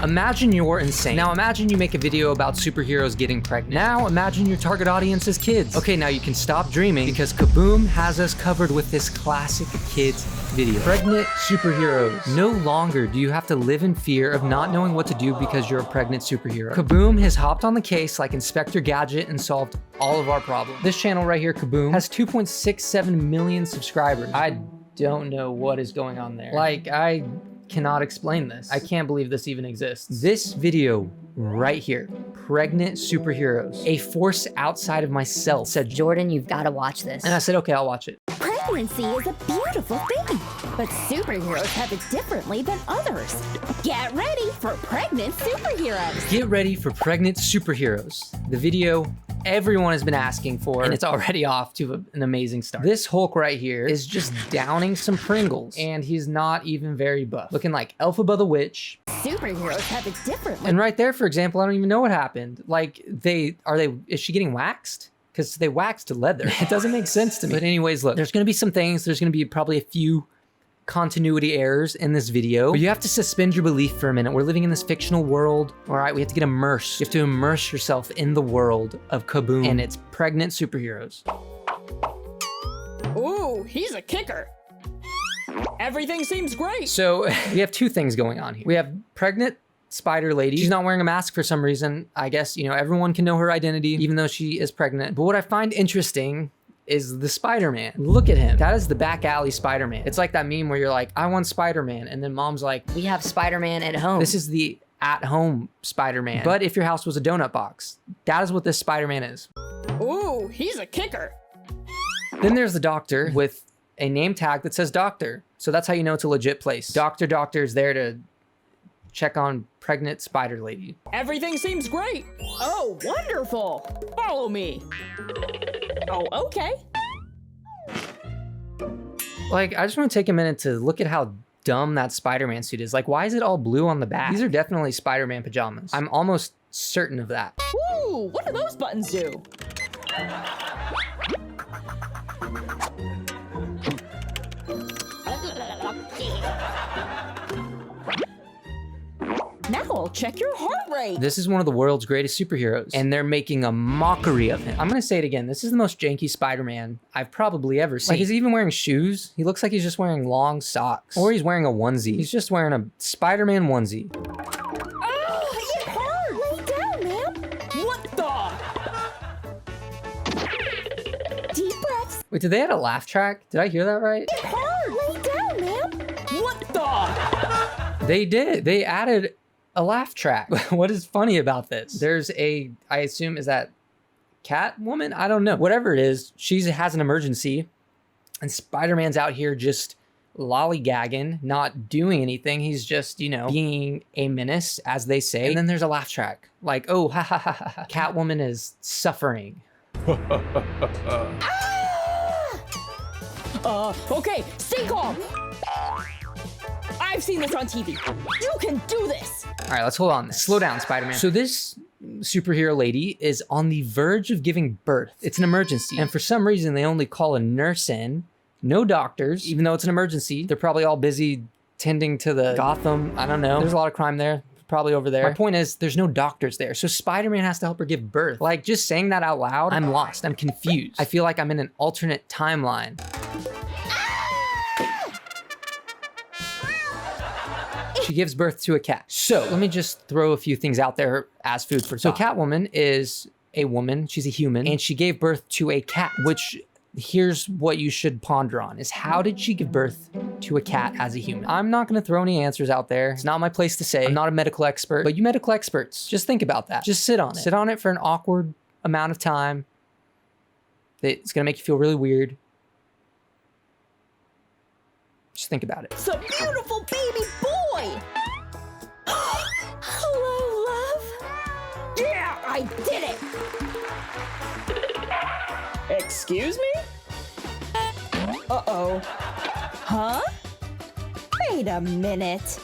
Imagine you're insane. Now imagine you make a video about superheroes getting pregnant. Now imagine your target audience is kids. Okay, now you can stop dreaming because Kaboom has us covered with this classic kids video. Pregnant superheroes. No longer do you have to live in fear of not knowing what to do because you're a pregnant superhero. Kaboom has hopped on the case like Inspector Gadget and solved all of our problems. This channel right here, Kaboom, has 2.67 million subscribers. I don't know what is going on there. Like, I cannot explain this. I can't believe this even exists. This video right here, pregnant superheroes, a force outside of myself, said, Jordan, you've got to watch this. and I said, okay, I'll watch it. Pregnancy is a beautiful thing, but superheroes have it differently than others. Get ready for pregnant superheroes. Get ready for pregnant superheroes. The video everyone has been asking for, and it's already off to an amazing start. This Hulk right here is just downing some Pringles, and he's not even very buff. Looking like Elphaba the Witch. Superheroes have it differently. And right there, for example, I don't even know what happened. Like, is she getting waxed? Because they waxed leather. It doesn't make sense to me. But anyways, look, there's gonna be some things, there's gonna be probably a few continuity errors in this video, but you have to suspend your belief for a minute. We're living in this fictional world. All right, we have to get immersed. You have to immerse yourself in the world of Kaboom and its pregnant superheroes. Ooh, he's a kicker. Everything seems great. So we have two things going on here. We have pregnant spider lady. She's not wearing a mask for some reason. I guess, you know, everyone can know her identity even though she is pregnant. But what I find interesting is the Spider-Man. Look at him. That is the back alley Spider-Man. It's like that meme where you're like, I want Spider-Man. And then mom's like, We have Spider-Man at home. this is the at-home Spider-Man. But if your house was a donut box, that is what this Spider-Man is. Ooh, he's a kicker. Then there's the doctor with a name tag that says doctor. So that's how you know it's a legit place. Doctor is there to check on pregnant spider lady. Everything seems great. Oh, wonderful. Follow me. Oh, okay. Like, I just want to take a minute to look at how dumb that Spider-Man suit is. Like, why is it all blue on the back? These are definitely Spider-Man pajamas. I'm almost certain of that. Ooh, what do those buttons do? Now I'll check your heart rate. This is one of the world's greatest superheroes, and they're making a mockery of him. I'm gonna say it again. This is the most janky Spider-Man I've probably ever seen. Like, is he even wearing shoes? He looks like he's just wearing long socks. Or he's wearing a onesie. He's just wearing a Spider-Man onesie. Oh, it hurt. Lay down, ma'am. What the? Deep breaths. Wait, did they add a laugh track? Did I hear that right? It hurt. Lay down, ma'am. What the? They did. They added a laugh track. What is funny about this? There's I assume, is that Catwoman? I don't know. Whatever it is, she has an emergency, and Spider-Man's out here just lollygagging, not doing anything. He's just, you know, being a menace, as they say. And then there's a laugh track. Like, oh, ha ha ha ha. Catwoman is suffering. Okay, stay calm. I've seen this on TV. You can do this. All right, let's hold on. Slow down, Spider-Man. So this superhero lady is on the verge of giving birth. It's an emergency. And for some reason, they only call a nurse in, no doctors, even though it's an emergency. They're probably all busy tending to the Gotham. I don't know. There's a lot of crime there. Probably over there. My point is, there's no doctors there. So Spider-Man has to help her give birth. Like, just saying that out loud, I'm lost. I'm confused. I feel like I'm in an alternate timeline. She gives birth to a cat. So let me just throw a few things out there as food for thought. So Catwoman is a woman, she's a human, and she gave birth to a cat, which here's what you should ponder on, is how did she give birth to a cat as a human? I'm not gonna throw any answers out there. It's not my place to say. I'm not a medical expert, but you medical experts, just think about that. Just sit on it. Sit on it for an awkward amount of time. It's gonna make you feel really weird. Just think about it. It's a beautiful baby boy. Hello, love. Yeah, I did it. Excuse me? Uh-oh. Huh? Wait a minute.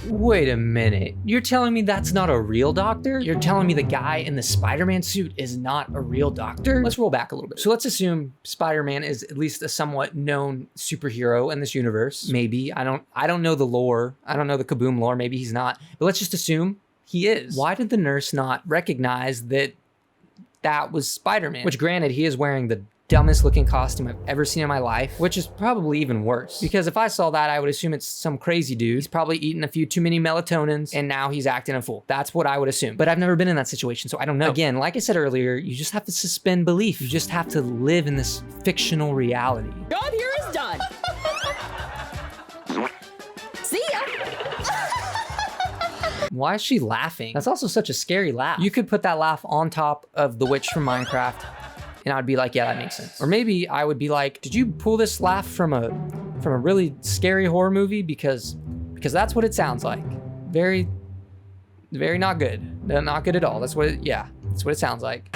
Wait a minute. You're telling me that's not a real doctor? You're telling me the guy in the Spider-Man suit is not a real doctor? Let's roll back a little bit. So let's assume Spider-Man is at least a somewhat known superhero in this universe. Maybe. I don't know the lore. I don't know the Kaboom lore. Maybe he's not. But let's just assume he is. Why did the nurse not recognize that that was Spider-Man? Which, granted, he is wearing the dumbest looking costume I've ever seen in my life, which is probably even worse. Because if I saw that, I would assume it's some crazy dude. He's probably eaten a few too many melatonins and now he's acting a fool. That's what I would assume. But I've never been in that situation, so I don't know. Again, like I said earlier, you just have to suspend belief. You just have to live in this fictional reality. Job here is done. See ya! Why is she laughing? That's also such a scary laugh. You could put that laugh on top of the witch from Minecraft and I'd be like, yeah, that makes sense. Or maybe I would be like, did you pull this laugh from a really scary horror movie? Because that's what it sounds like. Very not good. Not good at all. That's what it sounds like.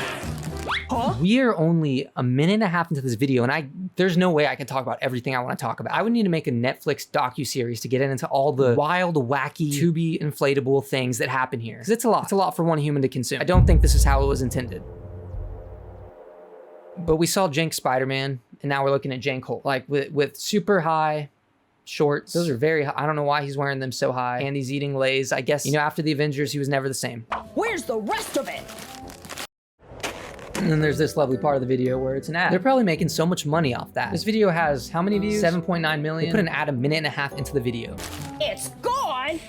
Huh? We are only a minute and a half into this video and there's no way I can talk about everything I want to talk about. I would need to make a Netflix docuseries to get into all the wild, wacky, to-be inflatable things that happen here. Because it's a lot. It's a lot for one human to consume. I don't think this is how it was intended. But we saw Jank Spider-Man, and now we're looking at Jank Hulk. Like, with super high shorts. Those are very high. I don't know why he's wearing them so high. And he's eating Lay's. I guess, you know, after the Avengers, he was never the same. Where's the rest of it? And then there's this lovely part of the video where it's an ad. They're probably making so much money off that. This video has how many views? 7.9 million. They put an ad a minute and a half into the video. It's gone!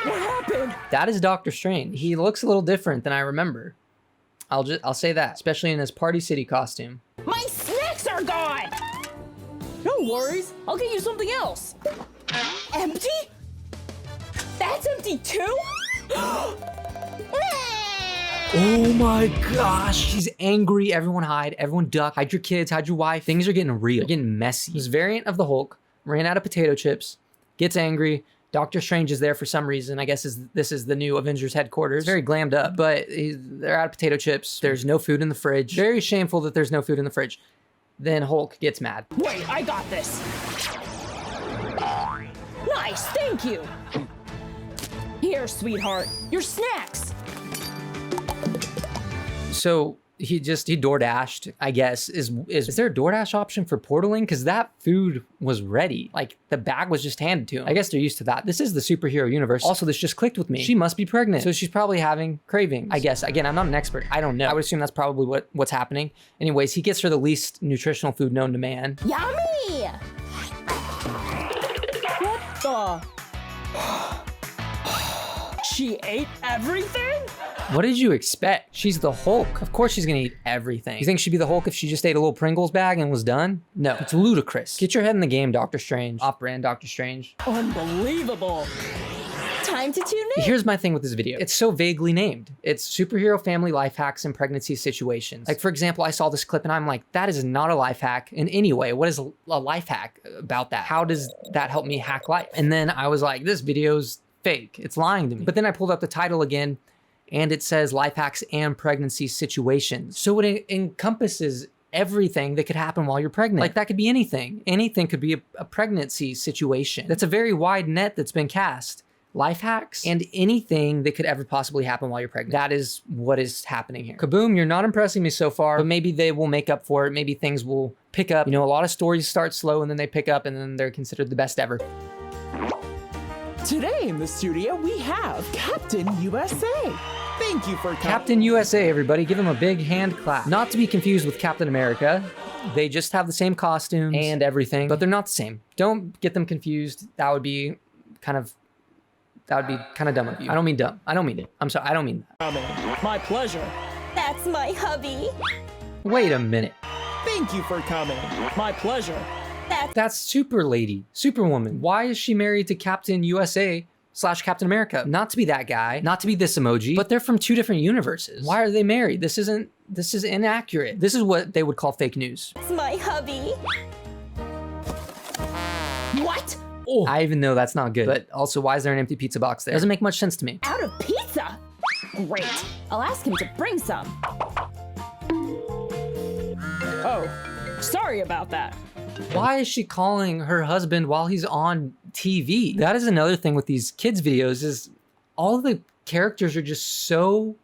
What happened? That is Doctor Strange. He looks a little different than I remember. I'll say that, especially in his Party City costume. My snacks are gone! No worries, I'll get you something else. Empty? That's empty too? Oh my gosh, she's angry. Everyone hide, everyone duck, hide your kids, hide your wife. Things are getting real, they're getting messy. This variant of the Hulk ran out of potato chips, gets angry. Doctor Strange is there for some reason. I guess this is the new Avengers headquarters. Very glammed up, but they're out of potato chips. There's no food in the fridge. Very shameful that there's no food in the fridge. Then Hulk gets mad. Wait, I got this. Nice, thank you. Here, sweetheart, your snacks. So he DoorDashed, I guess. Is there a DoorDash option for portaling? Because that food was ready. Like, the bag was just handed to him. I guess they're used to that. This is the superhero universe. Also, this just clicked with me. She must be pregnant. So she's probably having cravings. I guess. Again, I'm not an expert. I don't know. I would assume that's probably what's happening. Anyways, he gets her the least nutritional food known to man. Yummy! What the? She ate everything? What did you expect? She's the Hulk. Of course she's gonna eat everything. You think she'd be the Hulk if she just ate a little Pringles bag and was done? No, it's ludicrous. Get your head in the game, Doctor Strange. Off-brand Doctor Strange. Unbelievable. Time to tune in. Here's my thing with this video. It's so vaguely named. It's superhero family life hacks and pregnancy situations. Like, for example, I saw this clip and I'm like, that is not a life hack in any way. What is a life hack about that? How does that help me hack life? And then I was like, this video's fake. It's lying to me. But then I pulled up the title again and it says life hacks and pregnancy situations. So it encompasses everything that could happen while you're pregnant. Like, that could be anything. Anything could be a pregnancy situation. That's a very wide net that's been cast. Life hacks and anything that could ever possibly happen while you're pregnant. That is what is happening here. Kaboom, you're not impressing me so far, but maybe they will make up for it. Maybe things will pick up. You know, a lot of stories start slow and then they pick up and then they're considered the best ever. Today in the studio, we have Captain USA. Thank you for Captain USA, everybody. Give him a big hand clap. Not to be confused with Captain America. They just have the same costumes and everything, but they're not the same. Don't get them confused. That would be kind of dumb of you. I don't mean dumb. I don't mean it. I'm sorry. I don't mean that. My pleasure. That's my hubby. Wait a minute. Thank you for coming. My pleasure. That's Super Lady, Superwoman. Why is she married to Captain USA / Captain America? Not to be that guy, not to be this emoji, but they're from two different universes. Why are they married? This is inaccurate. This is what they would call fake news. That's my hubby. What? Oh, I even know that's not good. But also, why is there an empty pizza box there? Doesn't make much sense to me. Out of pizza? Great. I'll ask him to bring some. Oh, sorry about that. Why is she calling her husband while he's on TV. That is another thing with these kids videos is all the characters are just so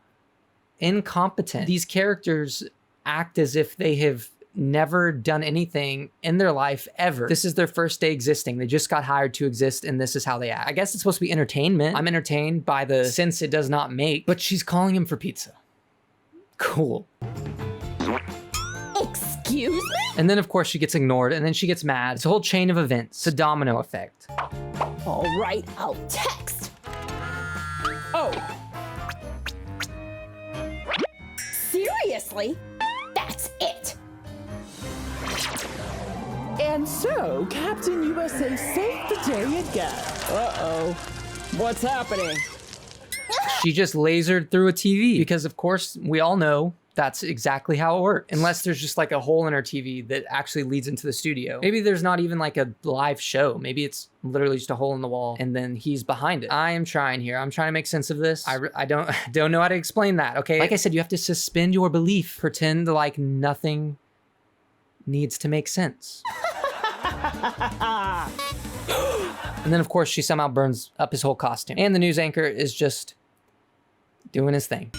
incompetent. These characters act as if they have never done anything in their life ever. This is their first day existing. They just got hired to exist and this is how they act. I guess it's supposed to be entertainment. I'm entertained by the sense it does not make, but she's calling him for pizza. Cool. Excuse me? And then of course she gets ignored and then she gets mad. It's a whole chain of events. It's a domino effect. All right, I'll text. Oh, Seriously? That's it. And so, Captain USA saved the day again. uh-oh. What's happening? She just lasered through a TV because of course we all know that's exactly how it works. Unless there's just like a hole in her TV that actually leads into the studio. Maybe there's not even like a live show. Maybe it's literally just a hole in the wall and then he's behind it. I am trying here. I'm trying to make sense of this. I don't know how to explain that, okay? Like I said, you have to suspend your belief. Pretend like nothing needs to make sense. And then of course she somehow burns up his whole costume. And the news anchor is just doing his thing.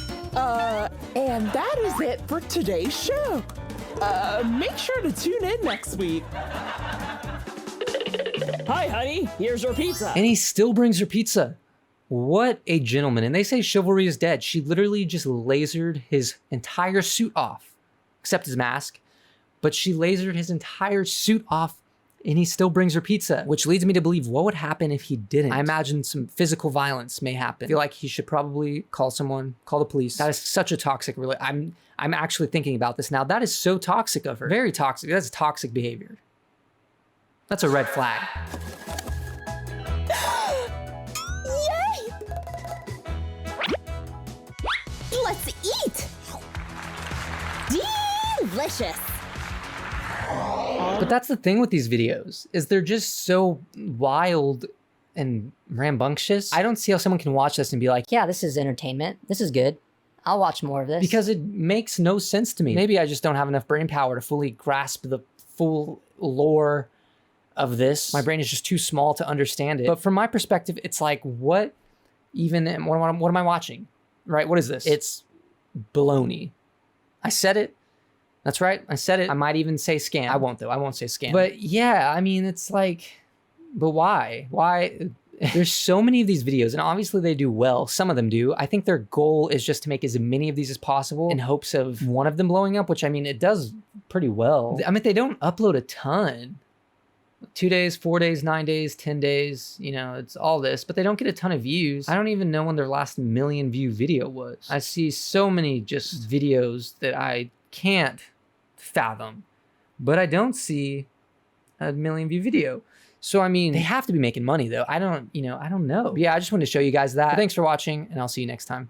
And that is it for today's show. Make sure to tune in next week. Hi, honey. Here's your pizza. And he still brings her pizza. What a gentleman. And they say chivalry is dead. She literally just lasered his entire suit off, except his mask. But she lasered his entire suit off and he still brings her pizza, which leads me to believe what would happen if he didn't. I imagine some physical violence may happen. I feel like he should probably call someone, call the police. That is such a toxic relationship. I'm actually thinking about this now. That is so toxic of her. Very toxic. That's toxic behavior. That's a red flag. Yay! Let's eat! Delicious! But that's the thing with these videos, is they're just so wild and rambunctious. I don't see how someone can watch this and be like, Yeah, this is entertainment. This is good. I'll watch more of this. because it makes no sense to me. Maybe I just don't have enough brain power to fully grasp the full lore of this. My brain is just too small to understand it. But from my perspective, it's like, what am I watching? Right? What is this? It's baloney. I said it. That's right. I said it. I might even say scam. I won't though. I won't say scam. But yeah, I mean, it's like, but why? Why? There's so many of these videos and obviously they do well. Some of them do. I think their goal is just to make as many of these as possible in hopes of one of them blowing up, which I mean, it does pretty well. I mean, they don't upload a ton. 2 days, 4 days, 9 days, 10 days, you know, it's all this, but they don't get a ton of views. I don't even know when their last million view video was. I see so many just videos that I can't fathom, but I don't see a million view video. So, I mean, they have to be making money though. I don't know. But yeah, I just wanted to show you guys that. But thanks for watching and I'll see you next time.